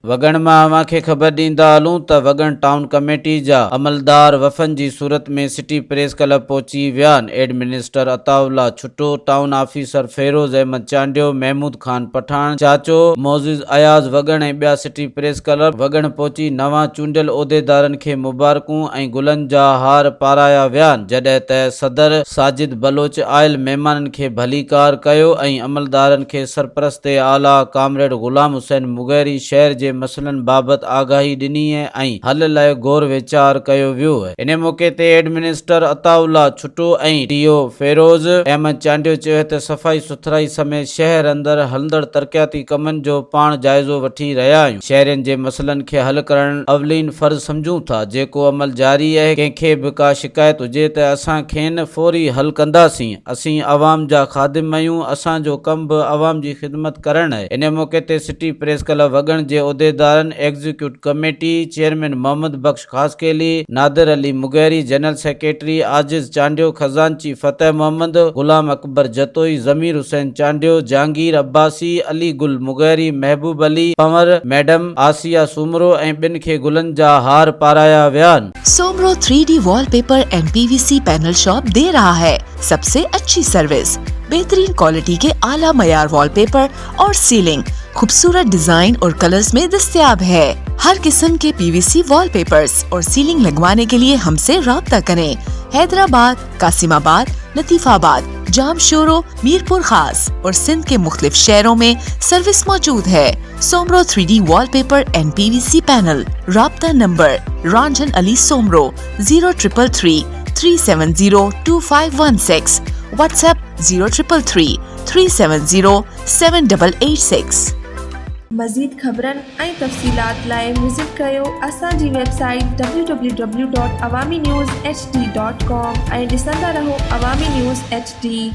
वगण मां अव्हांखे ख़बर ॾींदा हलूं त वगण टाउन कमेटी जा अमलदार वफ़न जी सूरत में सिटी प्रेस क्लब पहुची विया आहिनि। एडमिनिस्टर अताउल्ला छुटो, टाउन ऑफिसर फेरोज़ अहमद चांडियो, महमूद खान पठान, चाचो मोज़िज़ अयाज़ वगण ऐं ॿिया सिटी प्रेस क्लब वगण पहुची नवां चूंडियल उहिदेदारनि खे मुबारकूं ऐं गुलनि जा हार पाराया विया आहिनि, जॾहिं त सदर साजिद बलोच आयल महिमाननि खे भलीकार कयो ऐं अमलदारनि खे सरपरस्त आला कामरेड ग़ुलाम हुसैन मुग़ैरी शहर जे मसइलनि बाबति आगाही ॾिनी ऐं हल लाइ गौर वीचार कयो वियो। इन मौक़े ते एडमिनिस्टर अताउल्ला छुटो ऐं टीओ फेरोज़ अहमद चांडियो चयो त सफ़ाई सुथराई समेत शहर अंदरि हलंदड़ तरक़ियाती कमनि जो पाण जाइज़ो वठी रहिया आहियूं। शहरनि जे मसइलनि खे हल करणु अवलीन फ़र्ज़ सम्झूं था। जेको अमल जारी आहे, कंहिंखे बि का शिकायत हुजे त असां खेनि फौरी हल कंदासीं। असीं अवाम जा ख़ादिम आहियूं, असांजो कम बि अवाम जी ख़िदमत करणु आहे। इन मौक़े ते सिटी प्रेस क्लब वगण जे उहिदेदारनि, executive committee chairman Mohammad Bakhsh Khaskheli, Nadir Ali Mugheri, general secretary Aziz Chandio, खजांची फतेह मोहम्मद, गुलाम अकबर जतोई, ज़मीर हुसैन चांडियो, जहांगीर अब्बासी, अली गुल मुग़ैरी, महबूब अली पंवर, मैडम आसिया सूमरो ऐं ॿिनि खे गुलनि जा हार पाराया विया आहिनि। Soomro 3D wallpaper and PVC panel shop दे रहा है सबसे अच्छी सर्विस, बेहतरीन क्वालिटी के आला मयार वॉलपेपर और सीलिंग खूबसूरत डिजाइन और कलर्स में दस्तयाब है। हर किस्म के PVC वॉलपेपर्स और सीलिंग लगवाने के लिए हमसे राब्ता करें। हैदराबाद, कासिमाबाद, लतीफाबाद, जामशोरो, मीरपुर खास और सिंध के मुख्तलिफ शहरों में सर्विस मौजूद है। Soomro 3D wallpaper and PVC panel. राब्ता नंबर रंजन अली सोमरो 0333 370 2516, व्हाट्सएप 0333 370 7886। मज़ीद ख़बरनि ऐं तफ़सीलात लाइ विज़िट कयो असांजी वेबसाइट www.awamiNewsHD.com ऐं ॾिसंदा रहो अवामी न्यूज़ HD।